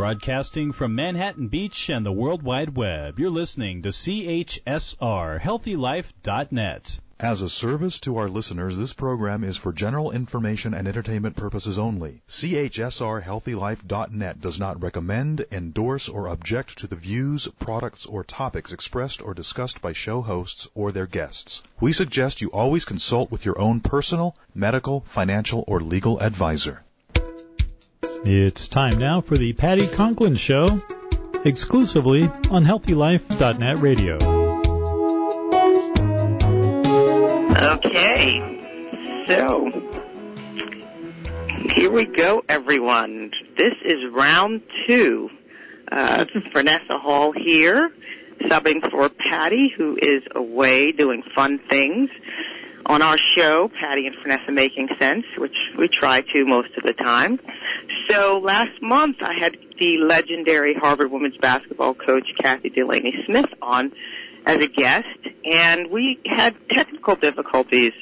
Broadcasting from Manhattan Beach and the World Wide Web, you're listening to CHSR, HealthyLife.net. As a service to our listeners, this program is for general information and entertainment purposes only. CHSR HealthyLife.net does not recommend, endorse, or object to the views, products, or topics expressed or discussed by show hosts or their guests. We suggest you always consult with your own personal, medical, financial, or legal advisor. It's time now for the Patty Conklin Show, exclusively on HealthyLife.net radio. Okay, so here we go, everyone. This is round 2. Frenesa Hall here, subbing for Patty, who is away doing fun things on our show, Patty and Frenesa Making Sense, which we try to most of the time. So last month I had the legendary Harvard women's basketball coach, Kathy Delaney Smith, on as a guest, and we had technical difficulties,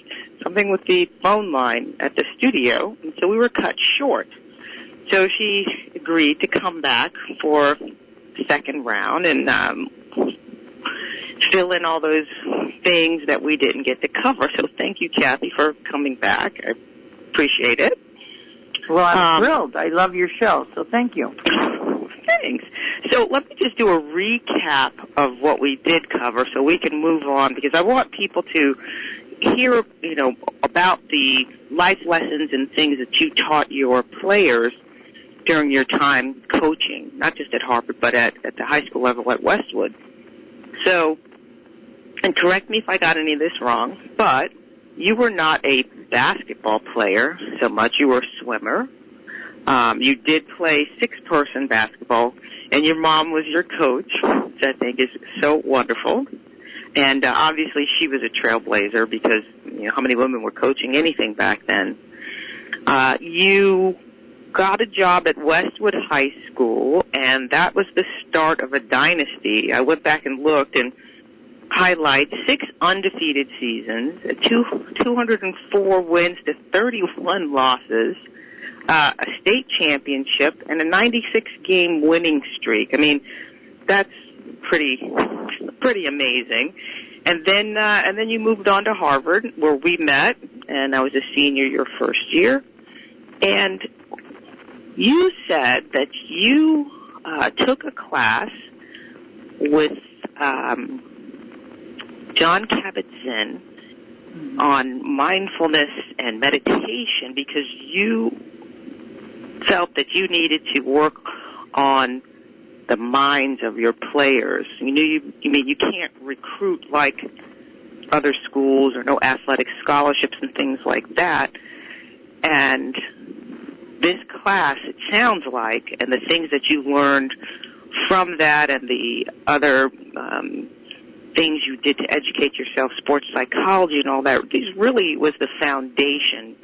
something with the phone line at the studio, and so we were cut short. So she agreed to come back for the second round and fill in all those things that we didn't get to cover. So thank you, Kathy, for coming back. I appreciate it. Well, I'm thrilled. I love your show, so thank you. Thanks. So let me just do a recap of what we did cover so we can move on, because I want people to hear, about the life lessons and things that you taught your players during your time coaching, not just at Harvard, but at the high school level at Westwood. So, and correct me if I got any of this wrong, but you were not a basketball player so much. You were a swimmer. You did play 6-person basketball, and your mom was your coach, which I think is so wonderful. And obviously she was a trailblazer because, how many women were coaching anything back then? You got a job at Westwood High School, and that was the start of a dynasty. I went back and looked and highlight 6 undefeated seasons, 204 wins to 31 losses, a state championship, and a 96-game winning streak. I mean, that's pretty amazing. And then you moved on to Harvard, where we met, and I was a senior your first year. And you said that you took a class with John Kabat-Zinn on mindfulness and meditation because you felt that you needed to work on the minds of your players. You can't recruit like other schools or no athletic scholarships and things like that. And this class, it sounds like, and the things that you learned from that and the other things you did to educate yourself, sports psychology and all that, this really was the foundation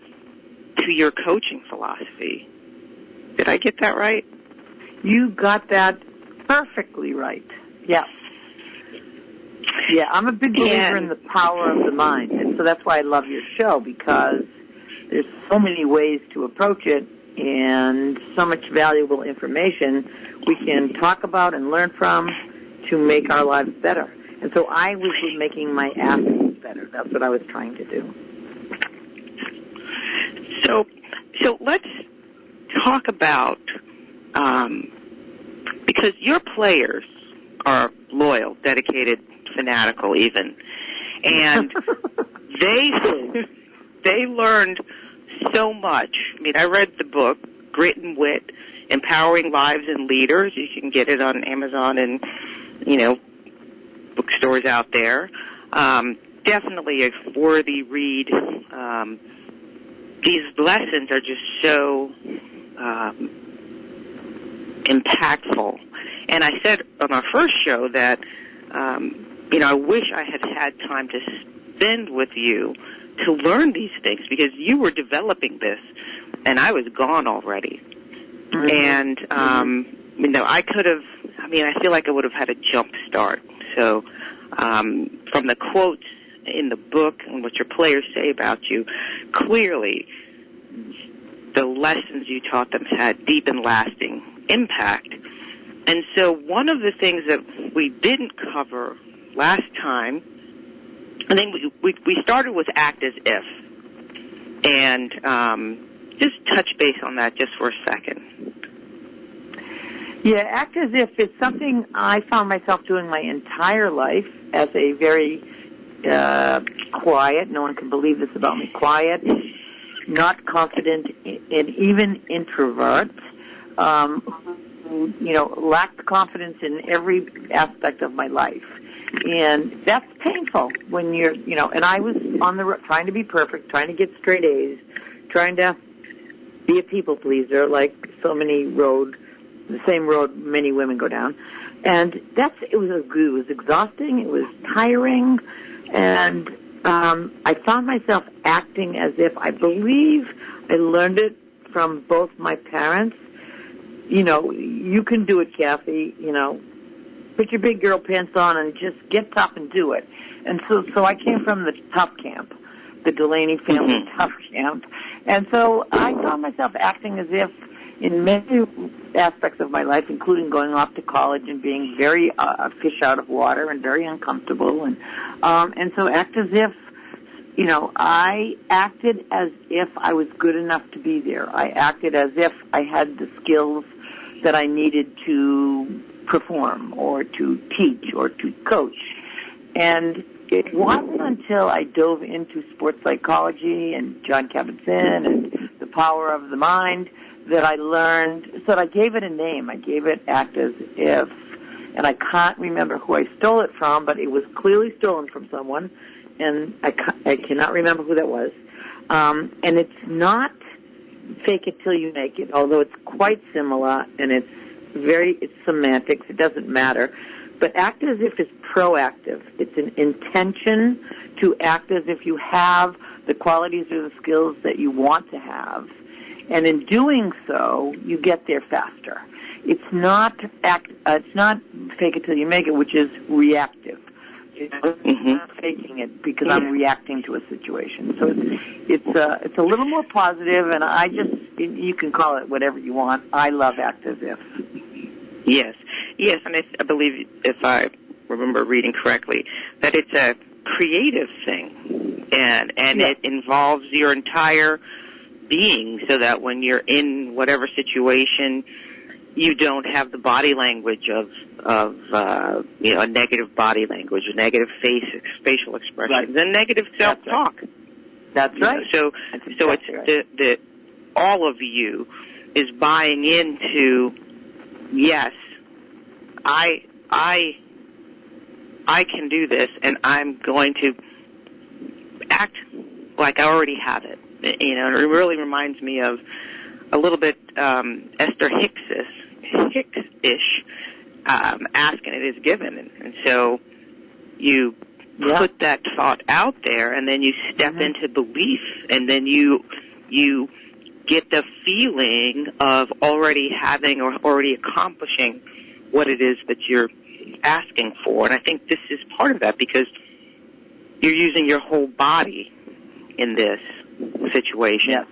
to your coaching philosophy. Did I get that right? You got that perfectly right. Yeah. Yeah, I'm a big believer in the power of the mind, and so that's why I love your show, because there's so many ways to approach it and so much valuable information we can talk about and learn from to make our lives better. And so I was making my athletes better. That's what I was trying to do. So let's talk about, because your players are loyal, dedicated, fanatical even, and they learned so much. I mean, I read the book, Grit and Wit, Empowering Lives and Leaders. You can get it on Amazon and, bookstores out there. Definitely a worthy read. These lessons are just so impactful. And I said on our first show that, I wish I had had time to spend with you to learn these things, because you were developing this and I was gone already. Mm-hmm. And, I could have, I feel like I would have had a jump start. So, from the quotes in the book and what your players say about you, clearly the lessons you taught them had deep and lasting impact. And so one of the things that we didn't cover last time, I think we started with act as if. And just touch base on that just for a second. Yeah, act as if is something I found myself doing my entire life as a very quiet, no one can believe this about me, quiet, not confident, and even introvert, lacked confidence in every aspect of my life. And that's painful when you're, and I was on the road trying to be perfect, trying to get straight A's, trying to be a people pleaser like the same road many women go down. And it was exhausting, it was tiring, and I found myself acting as if, I believe I learned it from both my parents. You can do it, Kathy, put your big girl pants on and just get tough and do it. And so I came from the tough camp, the Delaney family tough camp. And so I found myself acting as if in many aspects of my life, including going off to college and being very fish out of water and very uncomfortable. And so act as if, I acted as if I was good enough to be there. I acted as if I had the skills that I needed to perform or to teach or to coach. And it wasn't until I dove into sports psychology and John Kabat-Zinn and the power of the mind that I learned, so I gave it a name. I gave it act as if, and I can't remember who I stole it from, but it was clearly stolen from someone, and I cannot remember who that was. And it's not fake it till you make it, although it's quite similar, and it's semantics. It doesn't matter. But act as if is proactive. It's an intention to act as if you have the qualities or the skills that you want to have. And in doing so, you get there faster. It's not fake it till you make it, which is reactive. It's not faking it because I'm reacting to a situation. So it's a little more positive, and you can call it whatever you want. I love act as if. Yes, and I believe, if I remember reading correctly, that it's a creative thing, and it involves your entire being, so that when you're in whatever situation, you don't have the body language of a negative body language, a negative facial expressions, and negative self-talk. That's right. So it's the all of you is buying into, yes, I can do this, and I'm going to act like I already have it. It really reminds me of a little bit Esther Hicks-ish, asking it is given. And so you put that thought out there, and then you step into belief, and then you get the feeling of already having or already accomplishing what it is that you're asking for. And I think this is part of that, because you're using your whole body in this situation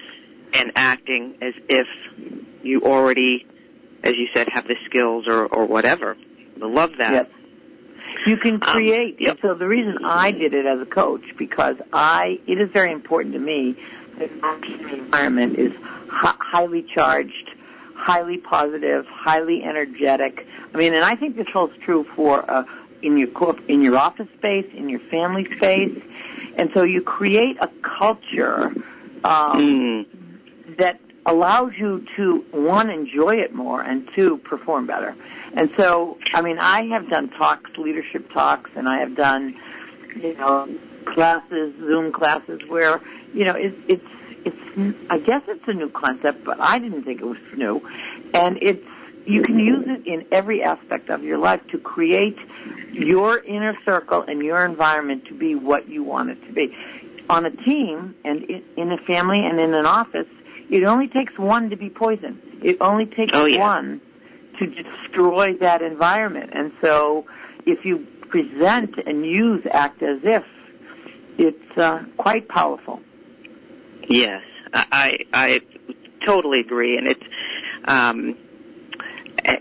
and acting as if you already, as you said, have the skills or whatever. I love that. Yes. You can create. And so the reason I did it as a coach, because it is very important to me that the environment is highly charged, highly positive, highly energetic. I mean, and I think this holds true for in your office space, in your family space. And so you create a culture that allows you to, one, enjoy it more, and two, perform better. And so, I mean, I have done talks, leadership talks, and I have done, classes, Zoom classes where, it's I guess it's a new concept, but I didn't think it was new. And you can use it in every aspect of your life to create your inner circle and your environment to be what you want it to be. On a team and in a family and in an office, it only takes one to be poison. It only takes one to destroy that environment. And so if you present and use act as if, it's quite powerful. Yes, I totally agree. And it's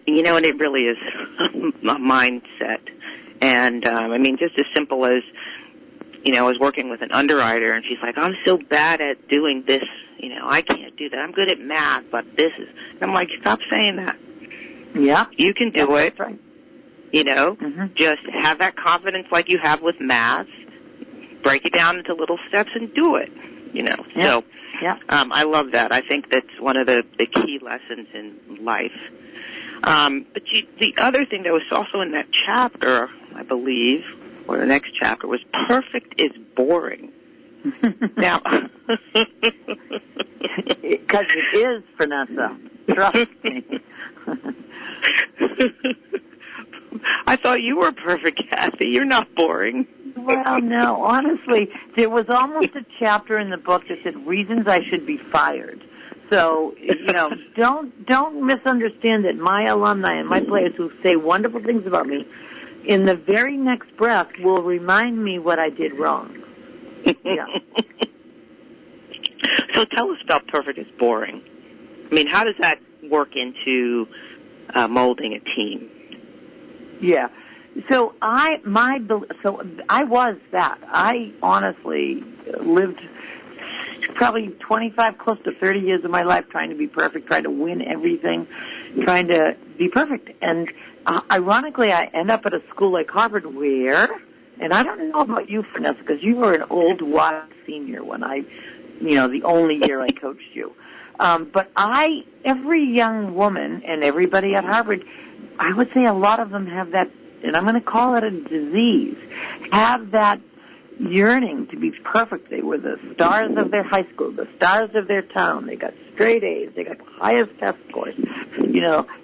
You know, and it really is a mindset. And, I mean, just as simple as, you know, I was working with an underwriter, and she's like, I'm so bad at doing this. You know, I can't do that. I'm good at math, but this is... And I'm like, stop saying that. Yeah. You can do it. That's right. You know, just have that confidence like you have with math. Break it down into little steps and do it. You know, so I love that. I think that's one of the key lessons in life. But the other thing that was also in that chapter, I believe, or the next chapter, was perfect is boring. Now, because it is, Frenesa. Trust me. I thought you were perfect, Kathy. You're not boring. Well, no, honestly, there was almost a chapter in the book that said reasons I should be fired. So, you know, don't misunderstand that my alumni and my players who say wonderful things about me, in the very next breath will remind me what I did wrong. Yeah. So tell us about perfect is boring. I mean, how does that work into molding a team? Yeah. So I was that. I honestly lived probably 25, close to 30 years of my life trying to be perfect, trying to win everything, trying to be perfect. And ironically, I end up at a school like Harvard where, and I don't know about you, Frenesa, because you were an old, wise senior when the only year I coached you. But every young woman and everybody at Harvard, I would say a lot of them have that, and I'm going to call it a disease, have that yearning to be perfect. They were the stars of their high school, the stars of their town. They got straight A's. They got the highest test scores,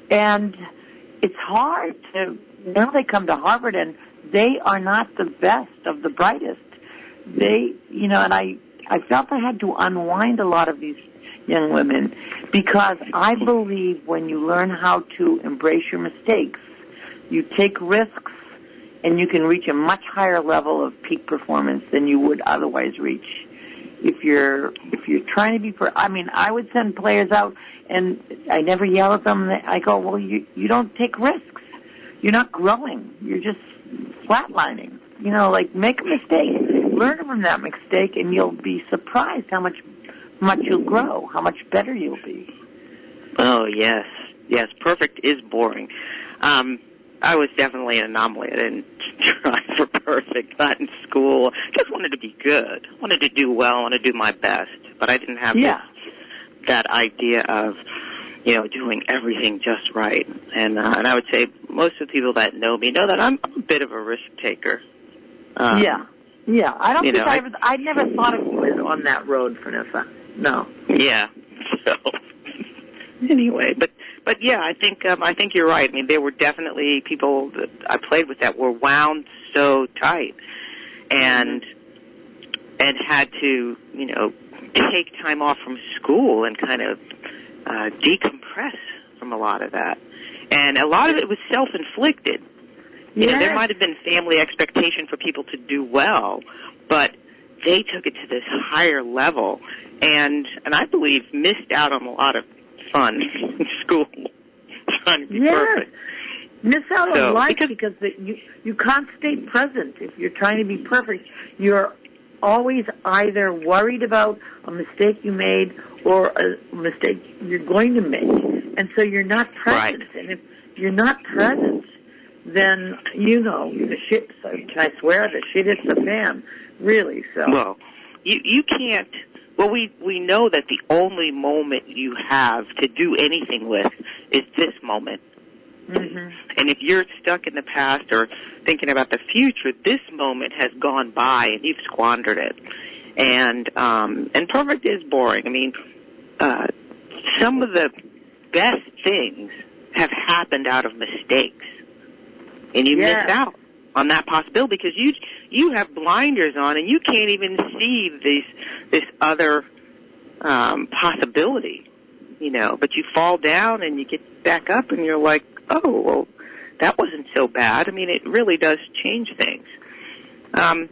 and it's hard to, now they come to Harvard and they are not the best of the brightest. They, and I felt I had to unwind a lot of these young women because I believe when you learn how to embrace your mistakes, you take risks and you can reach a much higher level of peak performance than you would otherwise reach. If you're trying to be, I would send players out and I never yell at them. I go, well, you don't take risks. You're not growing. You're just flatlining. Make a mistake. Learn from that mistake and you'll be surprised how much you'll grow, how much better you'll be. Oh, yes. Yes, perfect is boring. I was definitely an anomaly. I didn't try for perfect, not in school. Just wanted to be good. Wanted to do well, wanted to do my best. But I didn't have that idea of, doing everything just right. And I would say most of the people that know me know that I'm a bit of a risk taker. Yeah. I don't think I never thought of you on that road, Frenesa. No. Yeah. So anyway, but yeah, I think you're right. I mean, there were definitely people that I played with that were wound so tight, and had to take time off from school and kind of decompress from a lot of that, and a lot of it was self-inflicted. There might have been family expectation for people to do well, but they took it to this higher level, and I believe missed out on a lot of fun in school trying to be perfect. Miss out on life because you can't stay present. If you're trying to be perfect, you're always either worried about a mistake you made or a mistake you're going to make, and so you're not present. Right. And if you're not present, then the shit. Can I swear the shit hits the fan? Really? So. Well, you can't. Well, we know that the only moment you have to do anything with is this moment. Mm-hmm. And if you're stuck in the past or thinking about the future, this moment has gone by and you've squandered it. And perfect is boring. I mean, some of the best things have happened out of mistakes. And you miss out on that possibility because you have blinders on and you can't even see this other possibility, but you fall down and you get back up and you're like, oh, well, that wasn't so bad. I mean, it really does change things. And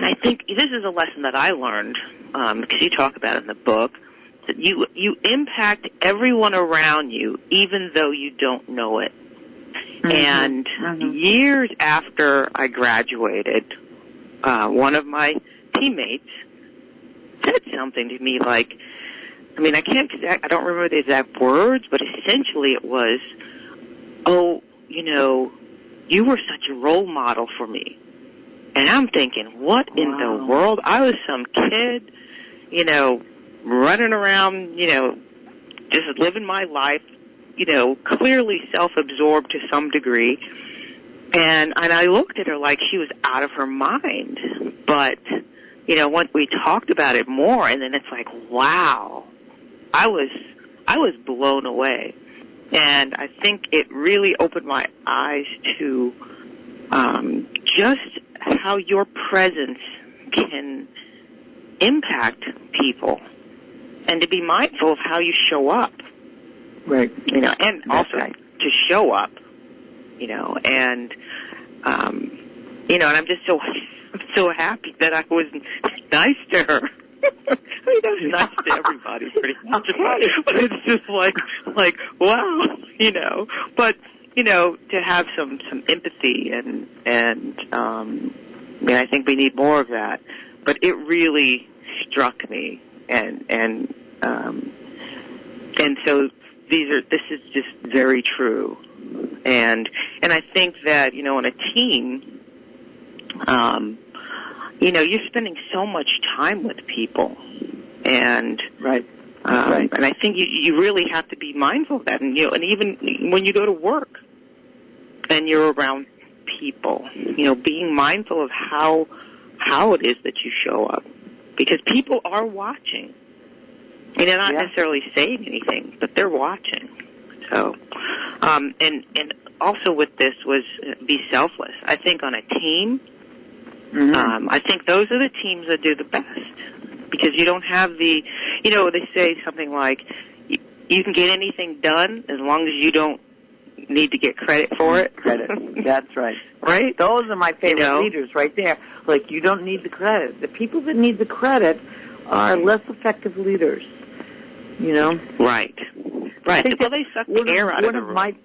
I think this is a lesson that I learned, because you talk about it in the book, you impact everyone around you, even though you don't know it. And years after I graduated, one of my teammates said something to me like, I don't remember the exact words, but essentially it was, oh, you were such a role model for me. And I'm thinking, what in the world? I was some kid, running around, just living my life, clearly self-absorbed to some degree. And I looked at her like she was out of her mind. But, when we talked about it more, and then it's like, wow, I was blown away. And I think it really opened my eyes to just how your presence can impact people, and to be mindful of how you show up. Right. And That's also right. to show up, and I'm just so happy that I was nice to her. I mean, I was nice to everybody pretty much, but it's just like, wow, but, to have some empathy and I think we need more of that, but it really struck me, and so this is just very true, and I think that, in a team, you're spending so much time with people, and right. And I think you really have to be mindful of that, and and even when you go to work and you're around people, being mindful of how it is that you show up, because people are watching. They're not necessarily saying anything, but they're watching. So, and also with this was be selfless. I think on a team, I think those are the teams that do the best, because you don't have the, they say something like, you can get anything done as long as you don't need to get credit for it. That's right. Right? Those are my favorite leaders right there. Like, you don't need the credit. The people that need the credit are less effective leaders. Right. Right. Well, they suck the air out of the room.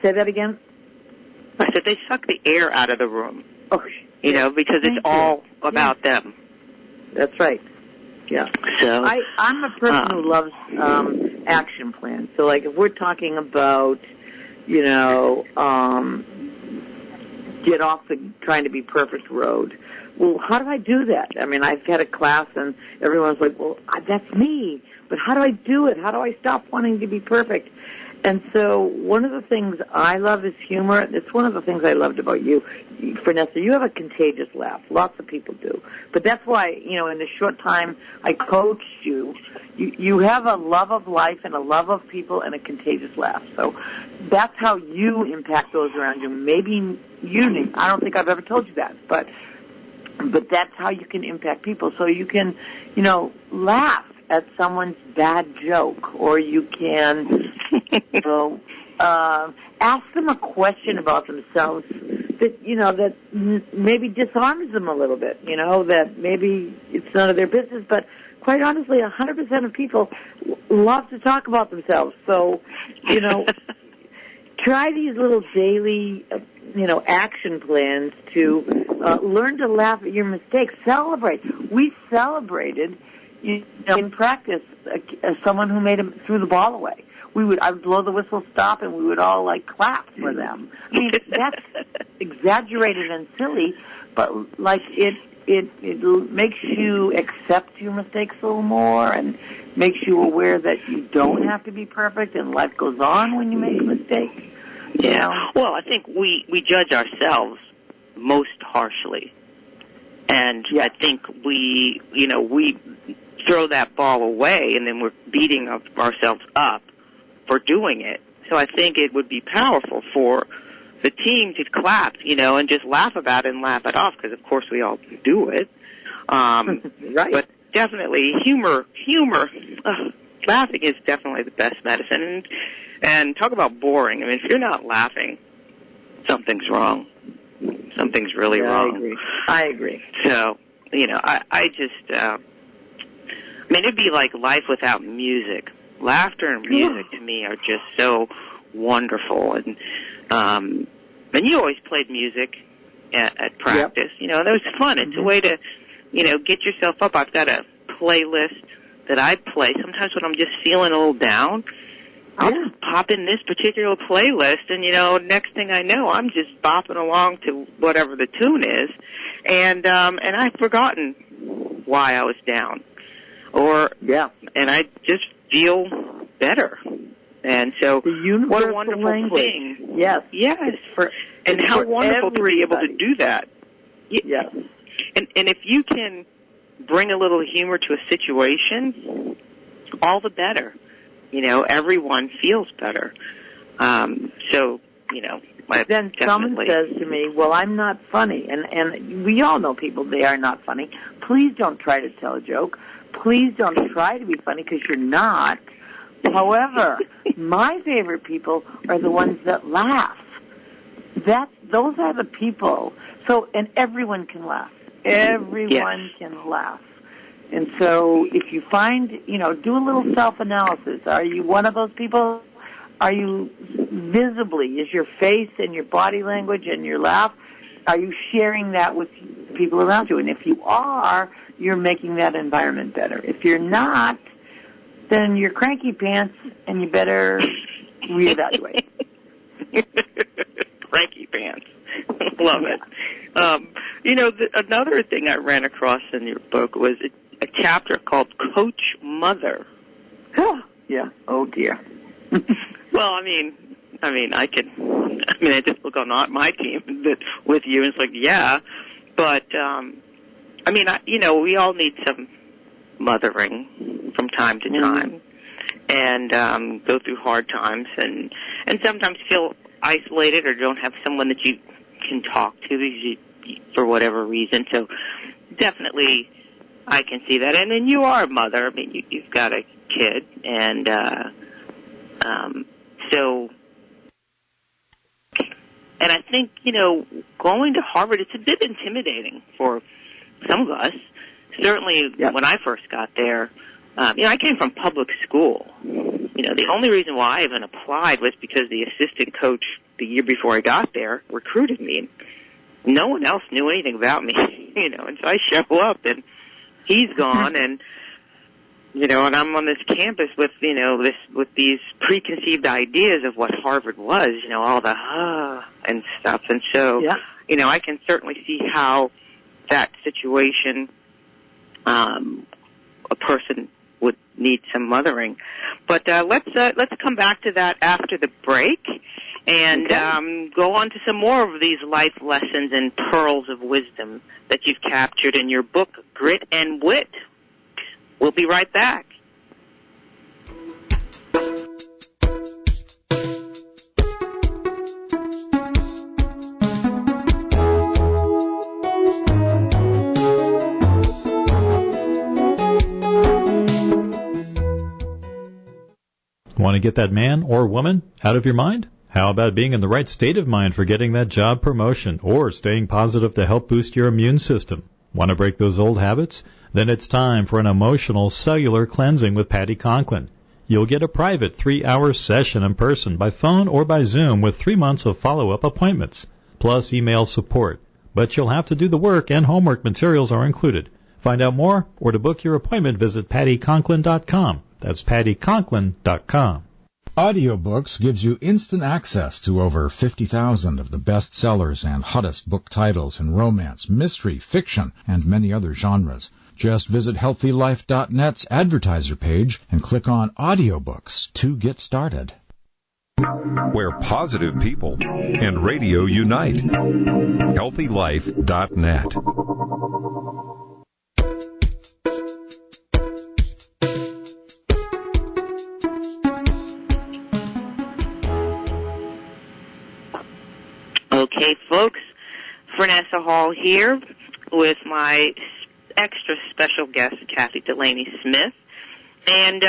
Say that again? I said they suck the air out of the room. Oh, because it's all about them. That's right. Yeah. So I'm a person who loves action plans. So, like, if we're talking about, get off the trying to be perfect road, well, how do I do that? I mean, I've had a class and everyone's like, well, that's me, but how do I do it? How do I stop wanting to be perfect? And so one of the things I love is humor. It's one of the things I loved about you, Frenesa. You have a contagious laugh. Lots of people do. But that's why, in the short time I coached you, you have a love of life and a love of people and a contagious laugh. So that's how you impact those around you. Maybe I don't think I've ever told you that, but that's how you can impact people. So you can, laugh at someone's bad joke, or you can, ask them a question about themselves that, that maybe disarms them a little bit, that maybe it's none of their business, but quite honestly, 100% of people love to talk about themselves. So, try these little daily, action plans to learn to laugh at your mistakes. Celebrate. We celebrated, in practice, someone who made him threw the ball away. I would blow the whistle, stop, and we would all clap for them. I mean, that's exaggerated and silly, but it makes you accept your mistakes a little more, and makes you aware that you don't have to be perfect, and life goes on when you make a mistake. Yeah. Well, I think we judge ourselves most harshly, and I think we throw that ball away, and then we're beating ourselves up for doing it. So I think it would be powerful for the team to clap, and just laugh about it and laugh it off, because of course we all do it. Right. But definitely humor. Laughing is definitely the best medicine. And talk about boring. I mean, if you're not laughing, something's wrong. Something's really wrong. I agree. So, I just, mean, it'd be like life without music. Laughter and music to me are just so wonderful. And you always played music at practice, you know, and it was fun. It's a way to, you know, get yourself up. I've got a playlist that I play. Sometimes when I'm just feeling a little down, I'll just pop in this particular playlist, and, you know, next thing I know, I'm just bopping along to whatever the tune is, and I've forgotten why I was down. And I just feel better. And so, what a wonderful thing. Yes. Yes. And how wonderful to be able to do that. Yes. And if you can bring a little humor to a situation, all the better. You know, everyone feels better. So, you know, then someone says to me, well, I'm not funny. And we all know people, they are not funny. Please don't try to tell a joke. Please don't try to be funny, because you're not. However, my favorite people are the ones that laugh. Those are the people. So, and everyone can laugh. Everyone can laugh. And so if you find, you know, do a little self-analysis. Are you one of those people? Are you visibly, is your face and your body language and your laugh, are you sharing that with people around you? And if you are, you're making that environment better. If you're not, then you're cranky pants, and you better reevaluate. Cranky pants. Love it. You know, another thing I ran across in your book was a chapter called Coach Mother. Yeah. Oh, dear. Well, I mean, I just look on my team with you, and it's like, yeah. But, I mean, you know, we all need some mothering from time to time, and go through hard times, and sometimes feel isolated or don't have someone that you can talk to for whatever reason. So definitely I can see that. And then you are a mother. I mean, you've got a kid, and so, and I think, you know, going to Harvard, it's a bit intimidating for some of us. Certainly when I first got there, you know, I came from public school. You know, the only reason why I even applied was because the assistant coach the year before I got there recruited me. No one else knew anything about me, you know, and so I show up, and he's gone, and, you know, and I'm on this campus with, you know, with these preconceived ideas of what Harvard was, you know, all the and stuff. And so, you know, I can certainly see how that situation, a person would need some mothering. But let's come back to that after the break, and go on to some more of these life lessons and pearls of wisdom that you've captured in your book, Grit and Wit. We'll be right back. Want to get that man or woman out of your mind? How about being in the right state of mind for getting that job promotion, or staying positive to help boost your immune system? Want to break those old habits? Then it's time for an emotional cellular cleansing with Patty Conklin. You'll get a private 3-hour session in person, by phone, or by Zoom, with 3 months of follow-up appointments, plus email support. But you'll have to do the work, and homework materials are included. Find out more, or to book your appointment, visit pattyconklin.com. That's pattyconklin.com. Audiobooks gives you instant access to over 50,000 of the best sellers and hottest book titles in romance, mystery, fiction, and many other genres. Just visit HealthyLife.net's advertiser page and click on Audiobooks to get started. Where positive people and radio unite. HealthyLife.net. Okay, folks, Frenesa Hall here with my extra special guest, Kathy Delaney Smith. And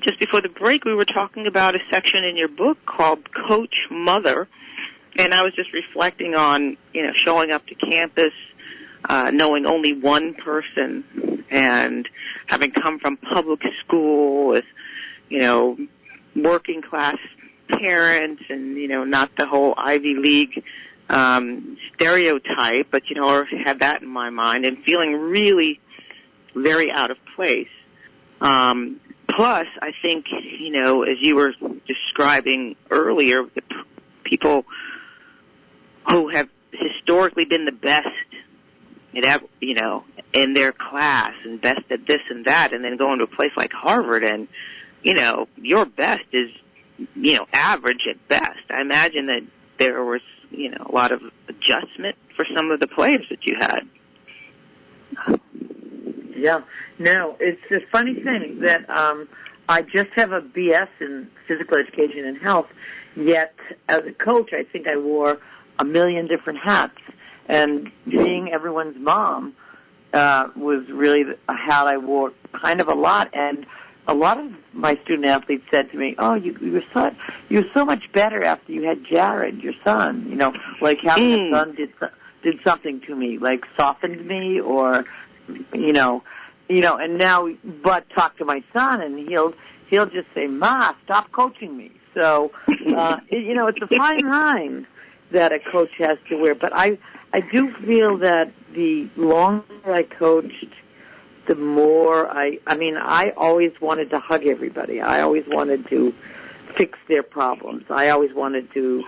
just before the break, we were talking about a section in your book called Coach Mother. And I was just reflecting on, you know, showing up to campus knowing only one person and having come from public school with, working class parents and, not the whole Ivy League stereotype, but, or had that in my mind and feeling really very out of place. Plus, I think, as you were describing earlier, the people who have historically been the best at, in their class and best at this and that, and then going to a place like Harvard and, your best is, average at best. I imagine that there was, a lot of adjustment for some of the players that you had. Yeah. No, it's a funny thing that I just have a BS in physical education and health, yet as a coach I think I wore a million different hats, and being everyone's mom was really a hat I wore kind of a lot, and a lot of my student athletes said to me, "Oh, you were so much better after you had Jared, your son. Like having a son did something to me, like softened me, or and now, but talk to my son, and he'll just say, "Ma, stop coaching me." So, it's a fine line that a coach has to wear. But I do feel that the longer I coached, the more I always wanted to hug everybody. I always wanted to fix their problems. I always wanted to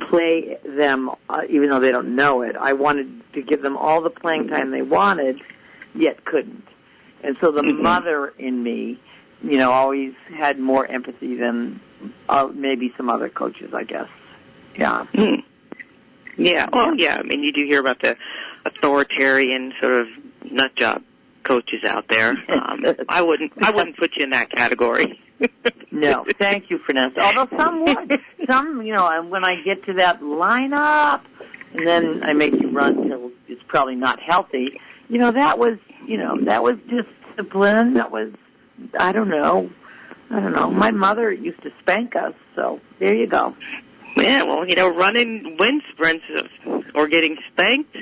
play them, even though they don't know it. I wanted to give them all the playing time they wanted, yet couldn't. And so the mother in me, always had more empathy than maybe some other coaches, I guess. Yeah. Mm. Yeah. Well, yeah. I mean, you do hear about the authoritarian sort of nut job coaches out there. I wouldn't put you in that category. No, thank you, Frenesa. Although some would. Some, when I get to that lineup, and then I make you run till it's probably not healthy. That was discipline. That was, I don't know. My mother used to spank us, so there you go. Yeah, well, running wind sprints or getting spanked.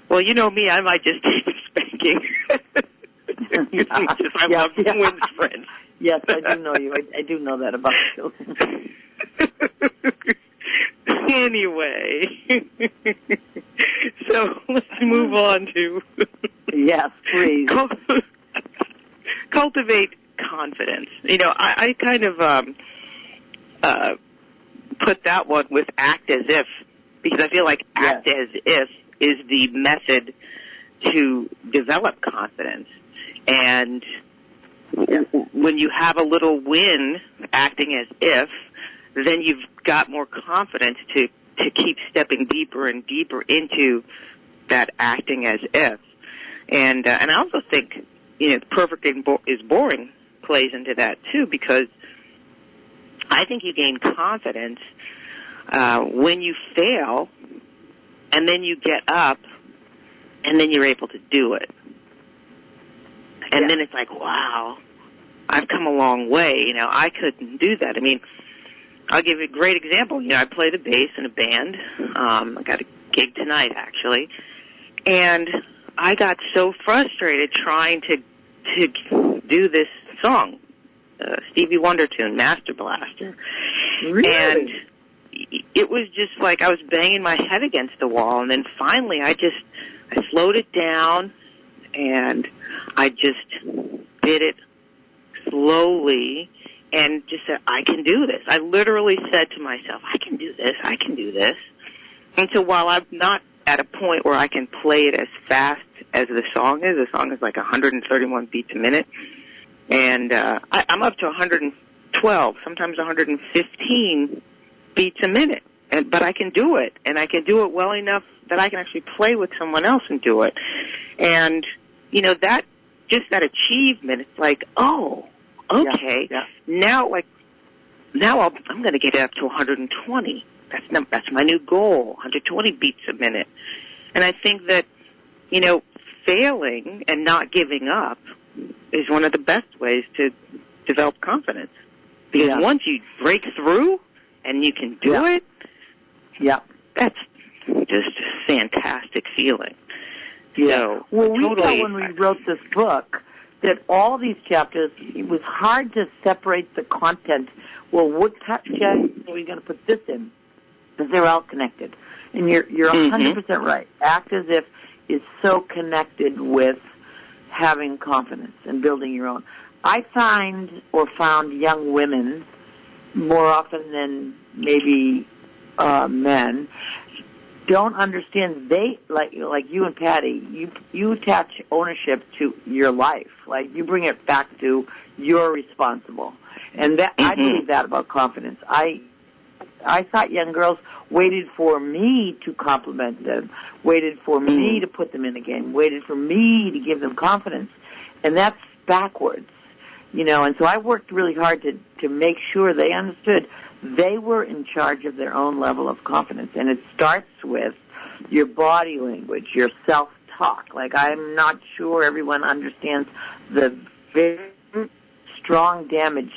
Well, you know me, I might just take a spanking. I love wind sprints. Yes, I do know you. I do know that about you. Anyway, so let's move on to yes, please. Cultivate confidence. I kind of put that one with act as if, because I feel like act as if is the method to develop confidence. And when you have a little win acting as if, then you've got more confidence to keep stepping deeper and deeper into that acting as if. And I also think, perfect is boring plays into that too, because I think you gain confidence when you fail, and then you get up, and then you're able to do it. And then it's like, wow, I've come a long way. I couldn't do that. I mean, I'll give you a great example. I play the bass in a band. I got a gig tonight, actually. And I got so frustrated trying to do this song, Stevie Wonder tune, Master Blaster. Really? And it was just like I was banging my head against the wall. And then finally I slowed it down, and I just did it slowly and just said, I can do this. I literally said to myself, I can do this. And so while I'm not at a point where I can play it as fast as the song is like 131 beats a minute, and I'm up to 112, sometimes 115 beats a minute. But I can do it, and I can do it well enough that I can actually play with someone else and do it. And, that achievement, it's like, oh, okay, now I'm going to get it up to 120. That's my new goal, 120 beats a minute. And I think that, failing and not giving up is one of the best ways to develop confidence. Because once you break through and you can do it, that's just a fantastic feeling. Yeah. So, well, we totally felt when we wrote this book that all these chapters, it was hard to separate the content. Well, what chapter are we going to put this in? Because they're all connected. And you're 100% right. Act as if is so connected with having confidence and building your own. I found young women more often than maybe men don't understand. They like you and Patty. You attach ownership to your life. Like you bring it back to you're responsible, and that I believe that about confidence. I thought young girls waited for me to compliment them, waited for me to put them in the game, waited for me to give them confidence, and that's backwards, And so I worked really hard to make sure they understood they were in charge of their own level of confidence, and it starts with your body language, your self-talk. Like I'm not sure everyone understands the very strong damage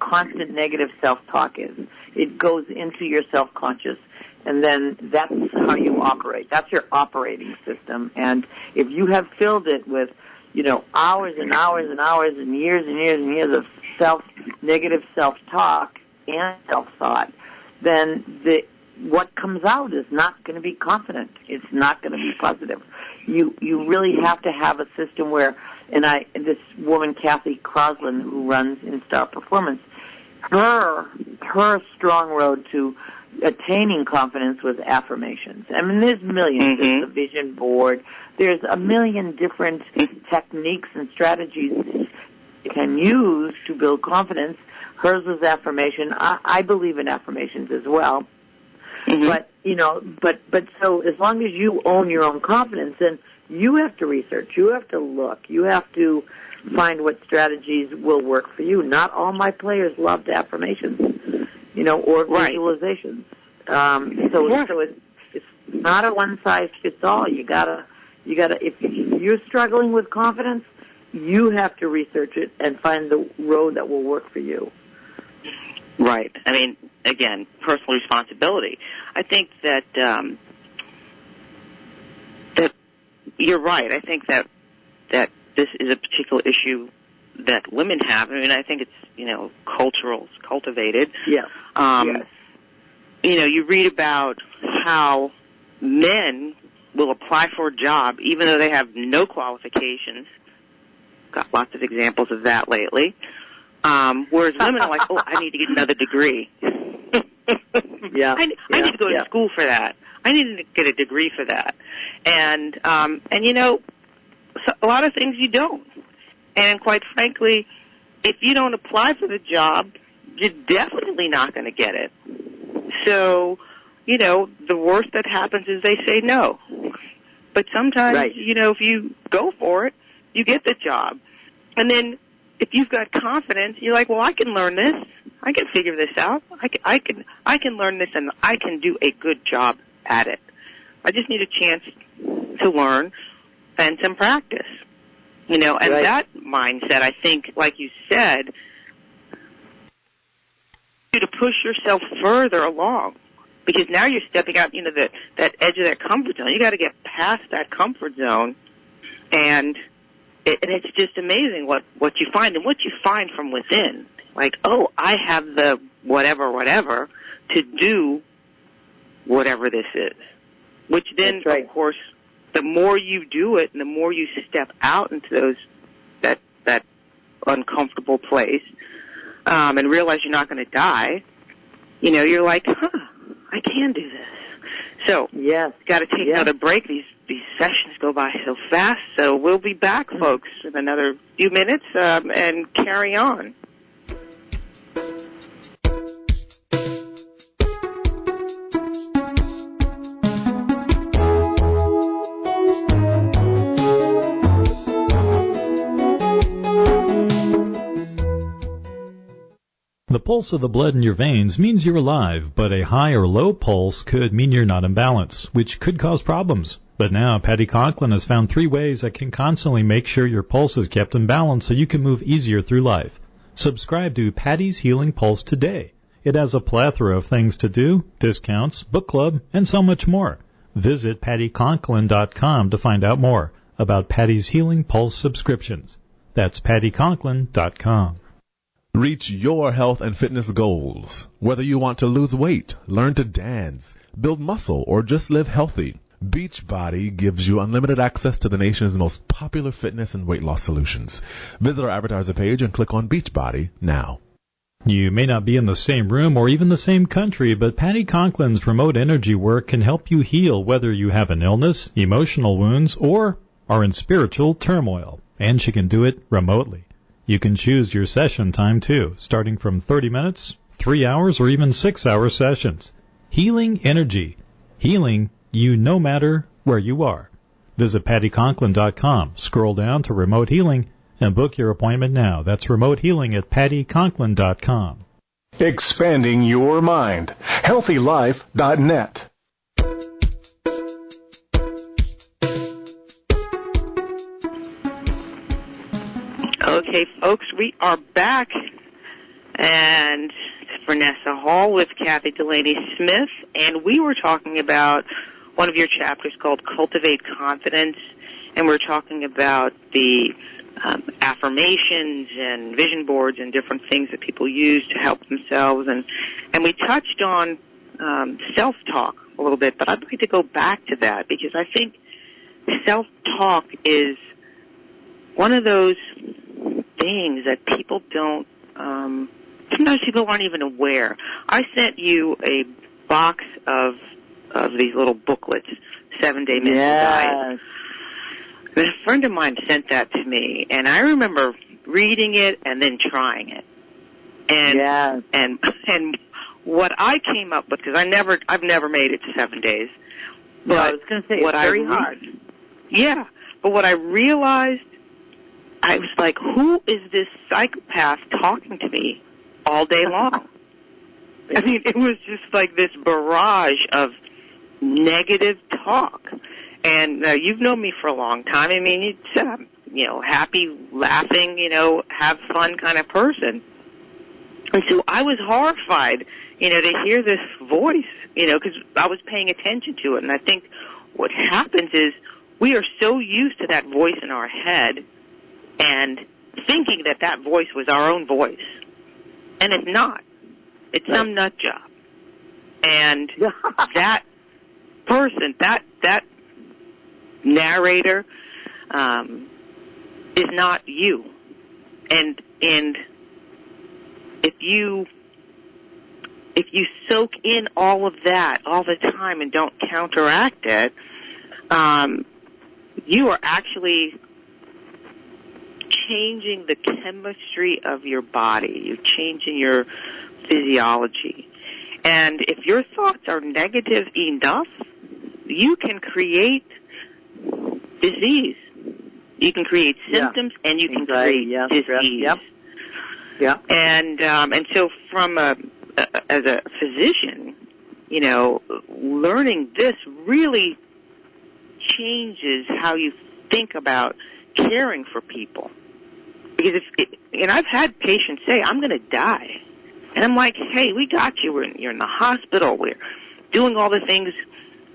constant negative self-talk is. It goes into your self-conscious, and then that's how you operate. That's your operating system. And if you have filled it with, hours and hours and hours and years of negative self-talk and self-thought, then what comes out is not going to be confident. It's not going to be positive. You really have to have a system where, this woman, Kathy Crosland, who runs InStar Performance, her strong road to attaining confidence was affirmations. I mean, there's millions. There's the vision board. There's a million different techniques and strategies you can use to build confidence. Hers was affirmation. I believe in affirmations as well. But so as long as you own your own confidence, then you have to research, you have to look, you have to find what strategies will work for you. Not all my players loved affirmations, or visualizations. So it's not a one size fits all. You gotta, if you're struggling with confidence, you have to research it and find the road that will work for you. Right. I mean, again, personal responsibility. I think that that you're right. I think that this is a particular issue that women have. I mean, I think it's cultural, it's cultivated. Yes. Yes. You read about how men will apply for a job even though they have no qualifications. Got lots of examples of that lately. Whereas women are like, oh, I need to get another degree. I need to go to school for that. I need to get a degree for that. And so a lot of things you don't. And quite frankly, if you don't apply for the job, you're definitely not going to get it. So, the worst that happens is they say no. But sometimes, if you go for it, you get the job. And then if you've got confidence, you're like, well, I can learn this. I can figure this out. I can learn this, and I can do a good job at it. I just need a chance to learn and some practice. And that mindset, I think, like you said, to push yourself further along, because now you're stepping out, that edge of that comfort zone. You got to get past that comfort zone, and it's just amazing what you find, and what you find from within. Like, oh, I have the whatever to do whatever this is. Which then, of course, the more you do it and the more you step out into that uncomfortable place and realize you're not going to die, you're like, I can do this. So, got to take another break. These sessions go by so fast. So we'll be back, folks, in another few minutes and carry on. The pulse of the blood in your veins means you're alive, but a high or low pulse could mean you're not in balance, which could cause problems. But now, Patty Conklin has found 3 ways that can constantly make sure your pulse is kept in balance so you can move easier through life. Subscribe to Patty's Healing Pulse today. It has a plethora of things to do, discounts, book club, and so much more. Visit PattyConklin.com to find out more about Patty's Healing Pulse subscriptions. That's PattyConklin.com. Reach your health and fitness goals. Whether you want to lose weight, learn to dance, build muscle, or just live healthy, Beachbody gives you unlimited access to the nation's most popular fitness and weight loss solutions. Visit our advertiser page and click on Beachbody now. You may not be in the same room or even the same country, but Patty Conklin's remote energy work can help you heal whether you have an illness, emotional wounds, or are in spiritual turmoil. And she can do it remotely. You can choose your session time, too, starting from 30 minutes, 3 hours, or even 6-hour sessions. Healing energy. Healing you no matter where you are. Visit PattyConklin.com, scroll down to Remote Healing, and book your appointment now. That's Remote Healing at PattyConklin.com. Expanding your mind. HealthyLife.net. Okay, folks, we are back, and it's Frenesa Hall with Kathy Delaney Smith, and we were talking about one of your chapters called Cultivate Confidence, and we're talking about the affirmations and vision boards and different things that people use to help themselves, and we touched on self-talk a little bit, but I'd like to go back to that because I think self-talk is one of those things that people don't, sometimes people aren't even aware. I sent you a box of these little booklets, 7-Day Mental Diet. A friend of mine sent that to me, and I remember reading it and then trying it. And what I came up with, because I've never made it to 7 days. But I was going to say, it's very hard. Yeah, but what I realized, I was like, who is this psychopath talking to me all day long? I mean, it was just like this barrage of negative talk. And you've known me for a long time. I mean, it's, happy, laughing, have fun kind of person. And so I was horrified, to hear this voice, because I was paying attention to it. And I think what happens is we are so used to that voice in our head and thinking that voice was our own voice. And it's not. It's some nut job. And that person, that narrator, is not you. And if you soak in all of that all the time and don't counteract it, you are actually changing the chemistry of your body. You're changing your physiology. And if your thoughts are negative enough, you can create disease. You can create symptoms, and you can create disease. Yep. And so from as a physician, learning this really changes how you think about caring for people. Because and I've had patients say, I'm going to die. And I'm like, hey, we got you. You're in the hospital. We're doing all the things.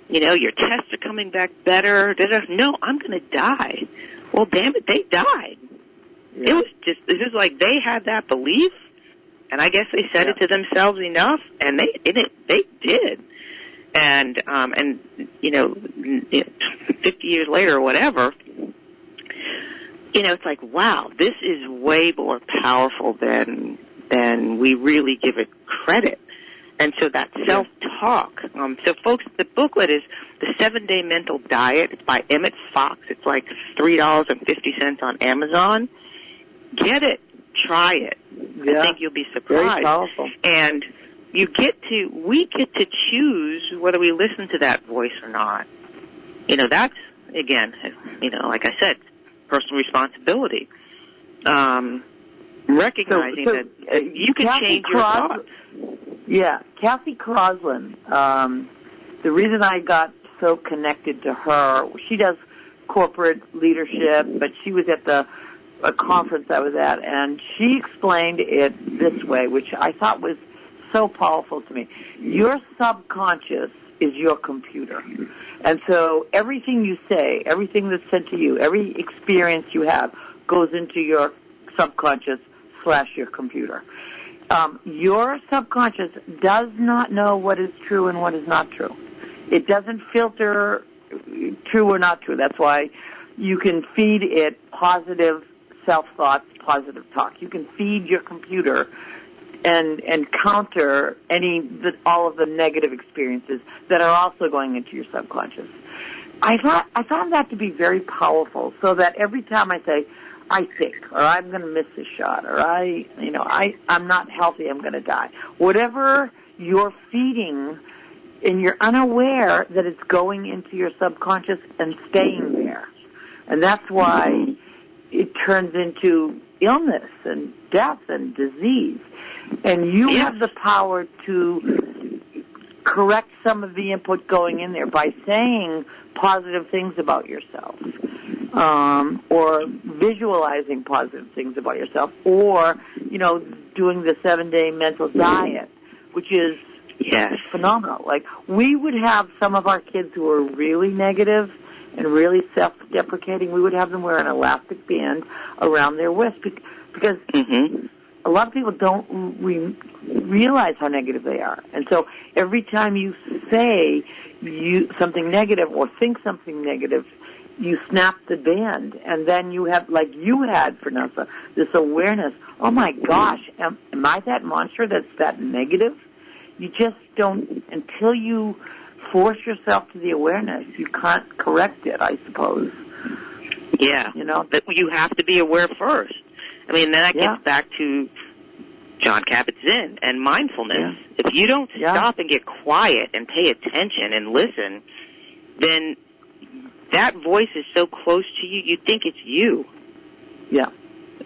Your tests are coming back better. No, I'm going to die. Well, damn it, they died. Yeah. It was like they had that belief, and I guess they said it to themselves enough, and they did. And 50 years later or whatever, it's like, wow, this is way more powerful than we really give it credit. And so that self-talk. So, folks, the booklet is The 7-Day Mental Diet. It's by Emmett Fox. It's like $3.50 on Amazon. Get it. Try it. Yeah. I think you'll be surprised. Very powerful. And we get to choose whether we listen to that voice or not. That's, again, like I said, personal responsibility. Recognizing that you can change your thoughts. Yeah, Kathy Crosland, the reason I got so connected to her, she does corporate leadership, but she was at a conference I was at, and she explained it this way, which I thought was so powerful to me. Your subconscious is your computer. And so everything you say, everything that's said to you, every experience you have goes into your subconscious / your computer. Your subconscious does not know what is true and what is not true. It doesn't filter true or not true. That's why you can feed it positive self-thoughts, positive talk. You can feed your computer and counter all of the negative experiences that are also going into your subconscious. I found that to be very powerful, so that every time I say, I think, or I'm going to miss this shot, or I'm not healthy, I'm going to die. Whatever you're feeding, and you're unaware that it's going into your subconscious and staying there. And that's why it turns into illness and death and disease. And you have the power to correct some of the input going in there by saying positive things about yourself, or visualizing positive things about yourself, or, doing the 7-day mental diet, which is phenomenal. Like, we would have some of our kids who are really negative and really self-deprecating, we would have them wear an elastic band around their wrist because a lot of people don't realize how negative they are. And so every time you say something negative or think something negative, you snap the band. And then you have, like you had, Frenesa, this awareness, oh my gosh, am I that monster that's that negative? You just don't, until you force yourself to the awareness, you can't correct it, I suppose. Yeah. But you have to be aware first. I mean, then that gets back to John Kabat-Zinn and mindfulness. Yeah. If you don't stop and get quiet and pay attention and listen, then that voice is so close to you, you think it's you. Yeah.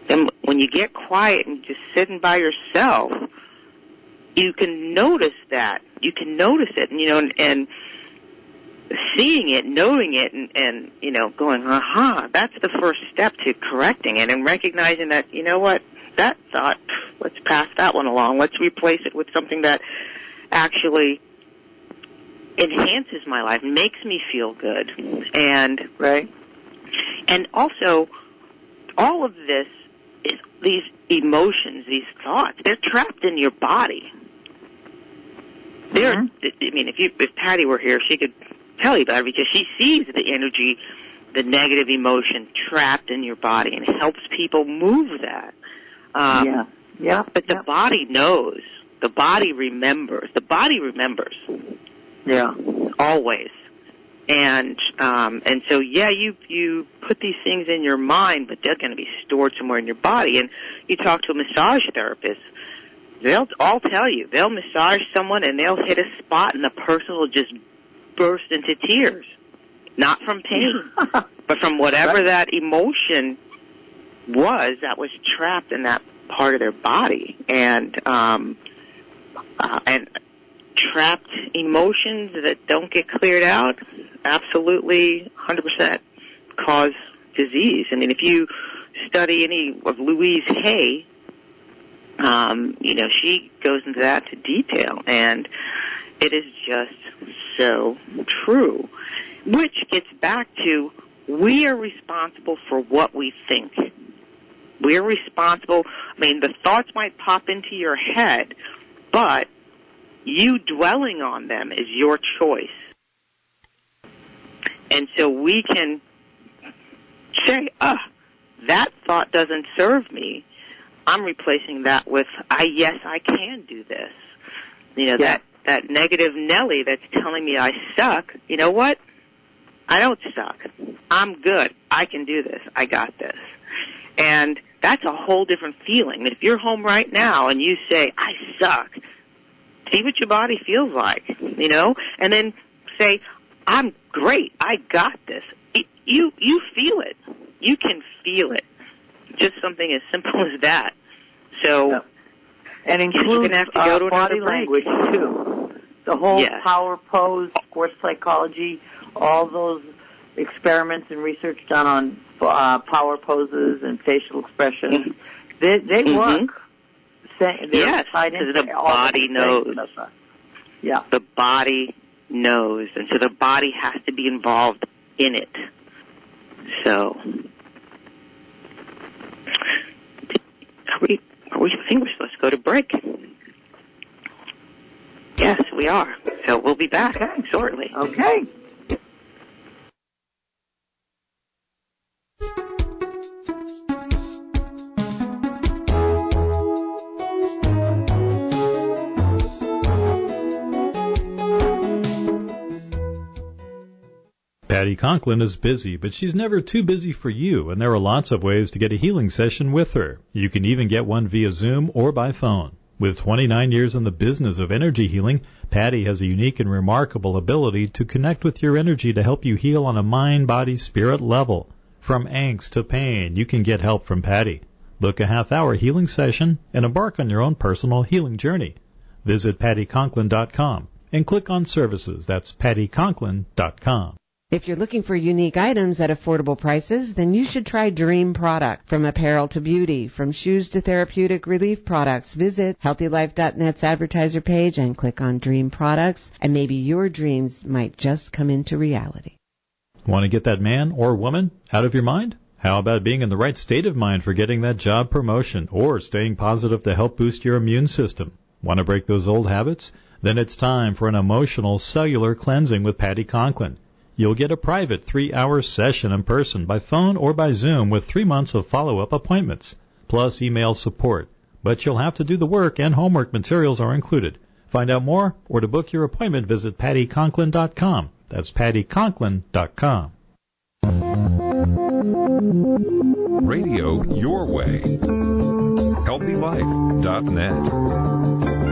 And when you get quiet and just sitting by yourself, you can notice that. You can notice it, and seeing it, knowing it, and going, that's the first step to correcting it and recognizing that, what, that thought, let's pass that one along. Let's replace it with something that actually enhances my life, makes me feel good. And also, all of this is these emotions, these thoughts, they're trapped in your body. If Patty were here, she could tell you about it, because she sees the energy, the negative emotion trapped in your body, and helps people move that. But the body knows. The body remembers. Yeah. Always. And so, you put these things in your mind, but they're going to be stored somewhere in your body. And you talk to a massage therapist, they'll all tell you. They'll massage someone and they'll hit a spot and the person will just burst into tears. Not from pain, but from whatever that emotion was that was trapped in that part of their body. And trapped emotions that don't get cleared out, absolutely 100% cause disease. I mean, if you study any of Louise Hay, she goes into that to detail, and it is just so true, which gets back to we are responsible for what we think. We're responsible. I mean, the thoughts might pop into your head, but you dwelling on them is your choice. And so we can say, that thought doesn't serve me. I'm replacing that with, yes, I can do this. That negative Nelly that's telling me I suck, you know what? I don't suck. I'm good. I can do this. I got this. And that's a whole different feeling. If you're home right now and you say, I suck, see what your body feels like, and then say, I'm great. I got this. You feel it. You can feel it. Just something as simple as that. So, and includes body language too. The whole power pose, sports psychology, all those experiments and research done on power poses and facial expressions, they work. Yes, because the body knows. Yeah. The body knows, and so the body has to be involved in it. So, I think we're supposed to go to break. Yes, we are. So we'll be back shortly. Okay. Patty Conklin is busy, but she's never too busy for you, and there are lots of ways to get a healing session with her. You can even get one via Zoom or by phone. With 29 years in the business of energy healing, Patty has a unique and remarkable ability to connect with your energy to help you heal on a mind, body, spirit level. From angst to pain, you can get help from Patty. Book a half-hour healing session and embark on your own personal healing journey. Visit pattyconklin.com and click on services. That's pattyconklin.com. If you're looking for unique items at affordable prices, then you should try Dream Product. From apparel to beauty, from shoes to therapeutic relief products, visit HealthyLife.net's advertiser page and click on Dream Products, and maybe your dreams might just come into reality. Want to get that man or woman out of your mind? How about being in the right state of mind for getting that job promotion or staying positive to help boost your immune system? Want to break those old habits? Then it's time for an emotional cellular cleansing with Patty Conklin. You'll get a private 3-hour session in person by phone or by Zoom with 3 months of follow-up appointments, plus email support. But you'll have to do the work, and homework materials are included. Find out more or to book your appointment, visit pattyconklin.com. That's pattyconklin.com. Radio your way. HealthyLife.net.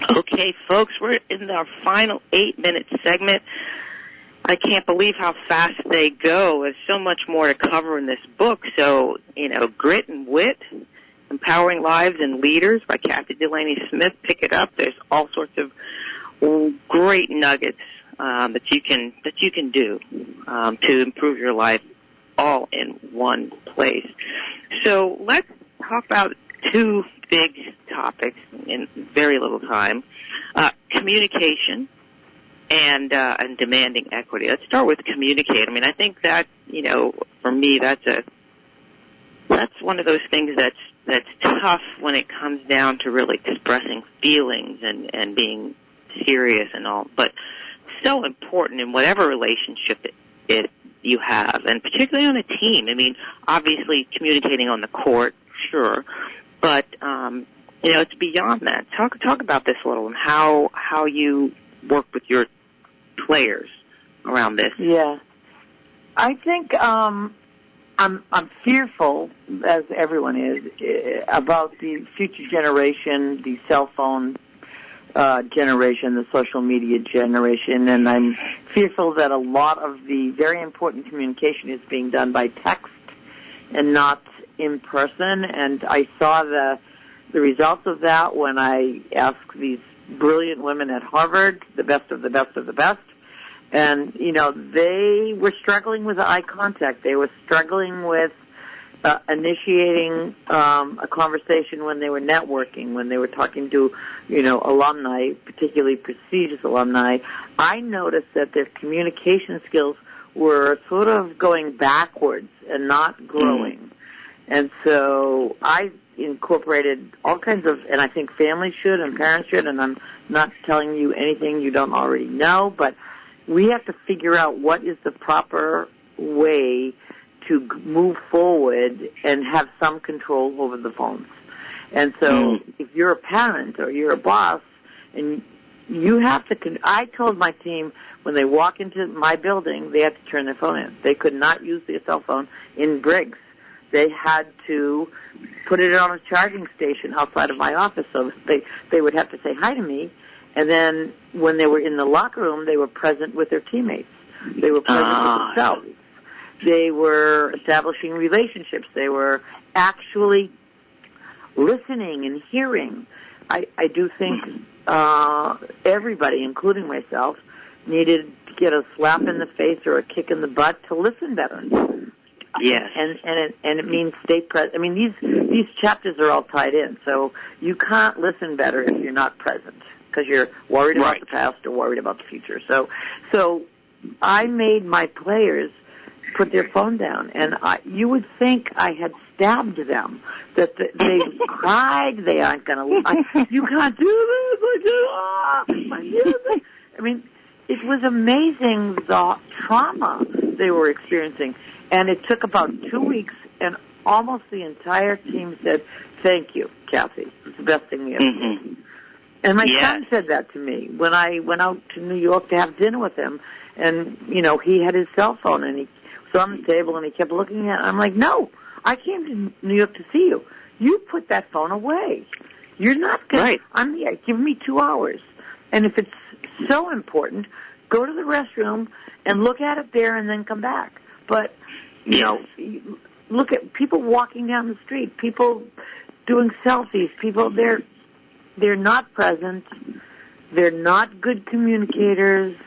Okay, folks, we're in our final 8-minute segment. I can't believe how fast they go. There's so much more to cover in this book. So, Grit and Wit, Empowering Lives and Leaders by Kathy Delaney Smith. Pick it up. There's all sorts of great nuggets that you can do to improve your life all in one place. So let's talk about two big topics in very little time. Communication and demanding equity. Let's start with communicate. I mean, I think that, for me, that's one of those things that's tough when it comes down to really expressing feelings and being serious and all, but so important in whatever relationship you have, and particularly on a team. I mean, obviously communicating on the court, sure, but it's beyond that. Talk about this a little and how you work with your players around this. Yeah, I think I'm fearful, as everyone is, about the future generation, the cell phone generation, the social media generation, and I'm fearful that a lot of the very important communication is being done by text and not in person. And I saw the results of that when I asked these brilliant women at Harvard, the best of the best of the best, and they were struggling with eye contact. They were struggling with initiating a conversation when they were networking, when they were talking to, alumni, particularly prestigious alumni. I noticed that their communication skills were sort of going backwards and not growing. And so I incorporated all kinds of, and I think families should and parents should, and I'm not telling you anything you don't already know, but we have to figure out what is the proper way to move forward and have some control over the phones. And so if you're a parent or you're a boss, and you have to, I told my team when they walk into my building, they had to turn their phone in. They could not use their cell phone in Briggs. They had to put it on a charging station outside of my office, so they would have to say hi to me. And then when they were in the locker room, they were present with their teammates. They were present with themselves. They were establishing relationships. They were actually listening and hearing. I do think everybody, including myself, needed get a slap in the face or a kick in the butt to listen better. Yes. And it means stay present. I mean, these chapters are all tied in, so you can't listen better if you're not present because you're worried about the past or worried about the future. So I made my players put their phone down, and you would think I had stabbed them, that they cried, they aren't going to, you can't do this, I mean, it was amazing the trauma they were experiencing, and it took about 2 weeks, and almost the entire team said, thank you, Kathy, it's the best thing we ever did. And my son said that to me when I went out to New York to have dinner with him, and, you know, he had his cell phone, and he was on the table, and he kept looking at it. I'm like, no, I came to New York to see you. You put that phone away. You're not going to, I'm here, give me 2 hours. And if it's so important, go to the restroom and look at it there and then come back. But, you know, look at people walking down the street, people doing selfies, people, they're not present, they're not good communicators.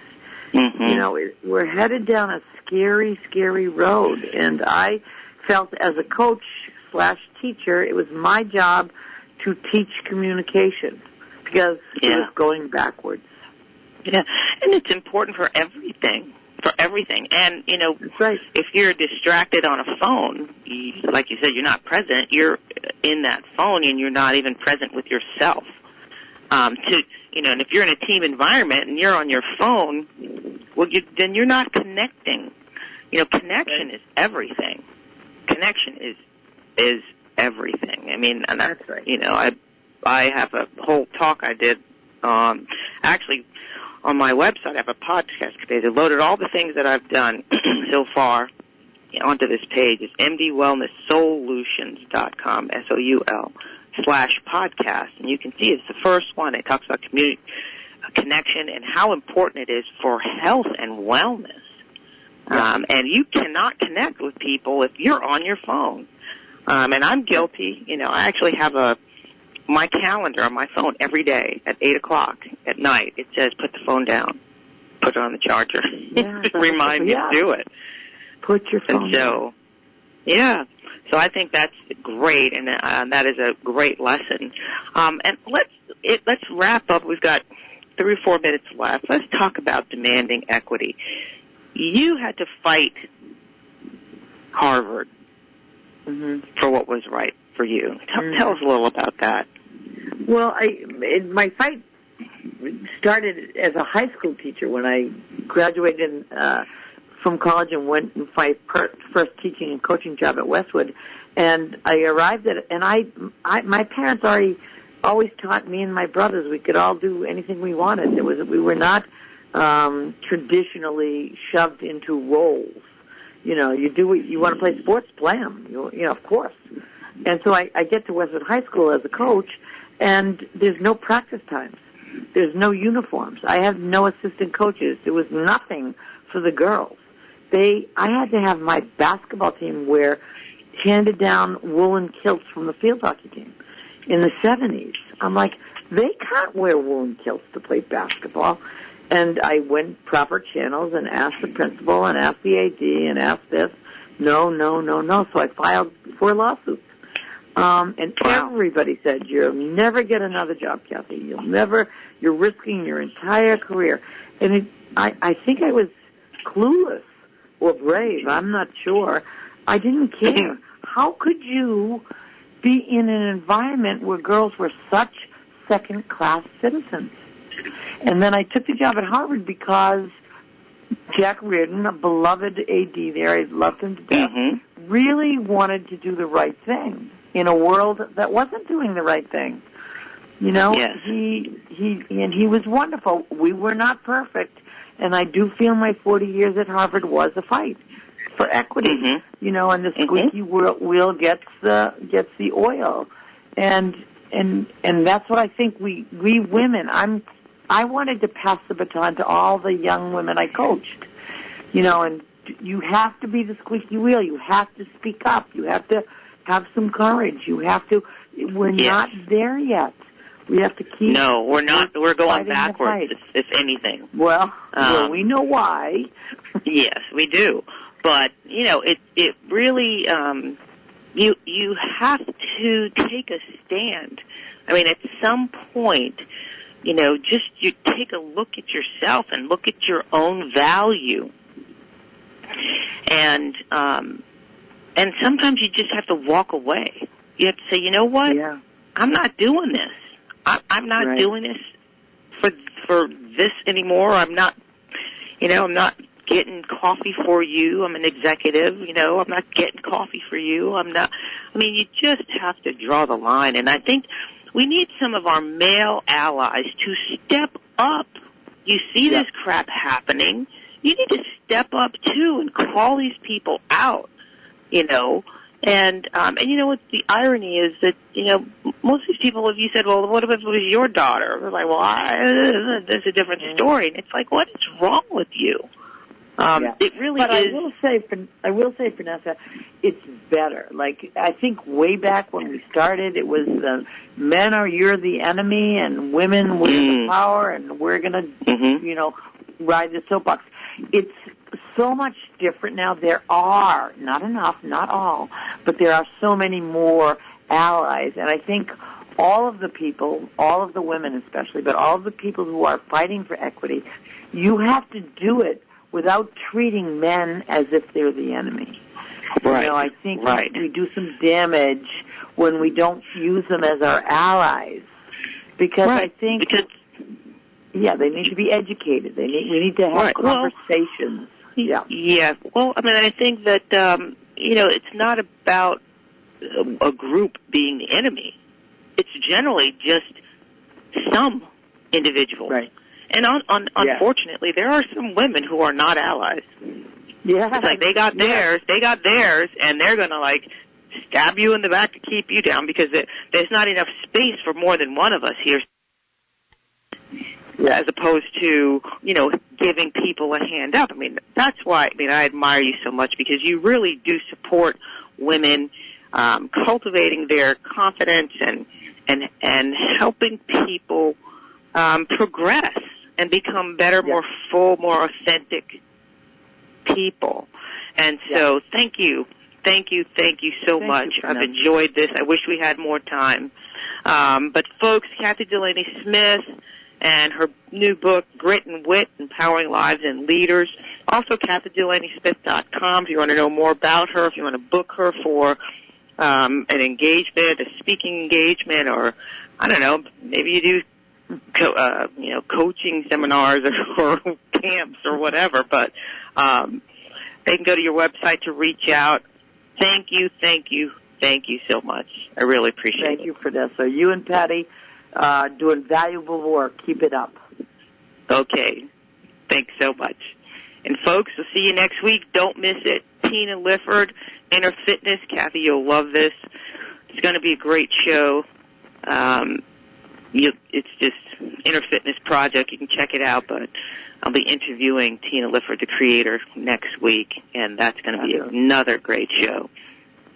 You know, we're headed down a scary, scary road, and I felt as a coach / teacher, it was my job to teach communication because it was going backwards. Yeah, and it's important for everything. And, you know, if you're distracted on a phone, like you said, you're not present, you're in that phone and you're not even present with yourself. You know, and if you're in a team environment and you're on your phone, well, then you're not connecting. You know, connection is everything. Connection is everything. I mean, and that's right. You know, I have a whole talk I did, actually on my website. I have a podcast page. I loaded all the things that I've done so far onto this page. It's mdwellnesssolutions.com, SOUL/podcast, and you can see it's the first one. It talks about community connection and how important it is for health and wellness. And you cannot connect with people if you're on your phone. And I'm guilty. You know, I actually have my calendar on my phone every day at 8 o'clock at night. It says put the phone down, put it on the charger. Remind me to do it. Put your phone down. So I think that's great, and that is a great lesson. And let's wrap up. We've got 3 or 4 minutes left. Let's talk about demanding equity. You had to fight Harvard for what was right for you. Tell us a little about that. Well, my fight started as a high school teacher when I graduated from college and went and my first teaching and coaching job at Westwood. And I arrived at it, and my parents always taught me and my brothers we could all do anything we wanted. We were not traditionally shoved into roles. You know, you want to play sports, play them. You know, of course. And so I get to Westwood High School as a coach, and there's no practice times. There's no uniforms. I have no assistant coaches. There was nothing for the girls. I had to have my basketball team wear handed down woolen kilts from the field hockey team in the 70s. I'm like, they can't wear woolen kilts to play basketball. And I went proper channels and asked the principal and asked the AD and asked this. No. So I filed 4 lawsuits. And everybody said, you'll never get another job, Kathy. You're risking your entire career. And I think I was clueless or brave. I'm not sure. I didn't care. How could you be in an environment where girls were such second-class citizens? And then I took the job at Harvard because Jack Reardon, a beloved AD there, I loved him to death, really wanted to do the right thing in a world that wasn't doing the right thing. You know, he was wonderful. We were not perfect, and I do feel my 40 years at Harvard was a fight for equity. You know, and the squeaky wheel gets the oil, and that's what I think we women. I wanted to pass the baton to all the young women I coached. You know, and you have to be the squeaky wheel. You have to speak up. You have to have some courage. You have to. We're not there yet. We have to keep. No, we're not. We're going fighting backwards, if anything. Well, we know why. Yes, we do. But, it really, you have to take a stand. I mean, at some point, just you take a look at yourself and look at your own value. And sometimes you just have to walk away. You have to say, you know what? Yeah. I'm not doing this. I'm not doing this for this anymore. I'm not getting coffee for you. I'm an executive, I'm not getting coffee for you. You just have to draw the line. And I think we need some of our male allies to step up. You see this crap happening. You need to step up too and call these people out, And what the irony is that, most of these people, if you said, well, what if it was your daughter? They're like, well, that's a different story. And it's like, what is wrong with you? It really but is. I will say, Frenesa, it's better. Like, I think way back when we started, it was men are you're the enemy and women we're the power and we're going to, ride the soapbox. It's so much different now. There are, not enough, not all, but there are so many more allies. And I think all of the people, all of the women especially, but all of the people who are fighting for equity, you have to do it without treating men as if they're the enemy. Right. I think we do some damage when we don't use them as our allies. Because I think, they need to be educated. We need to have conversations. Yeah. Well, I think that, it's not about a group being the enemy. It's generally just some individuals. Right. And unfortunately, there are some women who are not allies. Yeah. It's like they got theirs, and they're going to, stab you in the back to keep you down because there's not enough space for more than one of us here. As opposed to, giving people a hand up. That's why, I admire you so much because you really do support women, cultivating their confidence and helping people, progress and become better, more full, more authentic people. And so thank you so much. I've enjoyed this. I wish we had more time. But folks, Kathy Delaney Smith and her new book, Grit and Wit, Empowering Lives and Leaders. Also, KathyDelaneySmith.com if you want to know more about her, if you want to book her for an engagement, a speaking engagement, or, I don't know, maybe you do coaching seminars or camps or whatever, but they can go to your website to reach out. Thank you so much. I really appreciate it. Thank you, Frenesa. You and Patty doing valuable work. Keep it up. Okay. Thanks so much. And folks, we'll see you next week. Don't miss it. Tina Lifford, Inner Fitness. Kathy, you'll love this. It's going to be a great show. It's just Inner Fitness Project. You can check it out, but I'll be interviewing Tina Lifford, the creator, next week, and that's going to be another great show.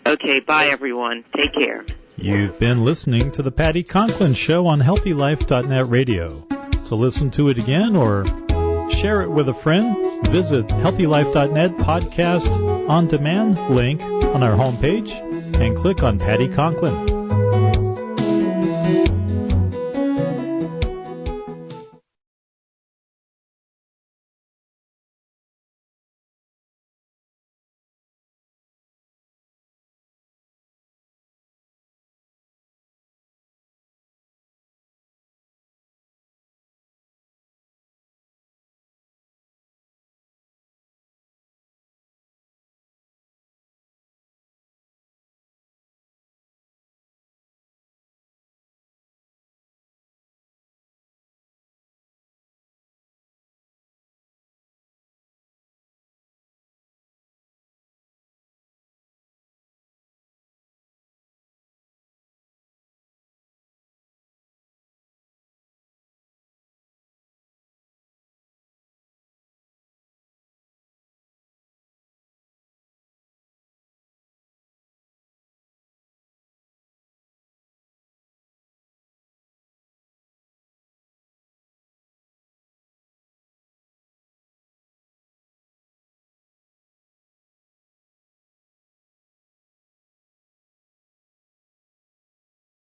Okay, bye, everyone. Take care. You've been listening to the Patty Conklin Show on HealthyLife.net radio. To listen to it again or share it with a friend, visit HealthyLife.net podcast on demand link on our homepage and click on Patty Conklin.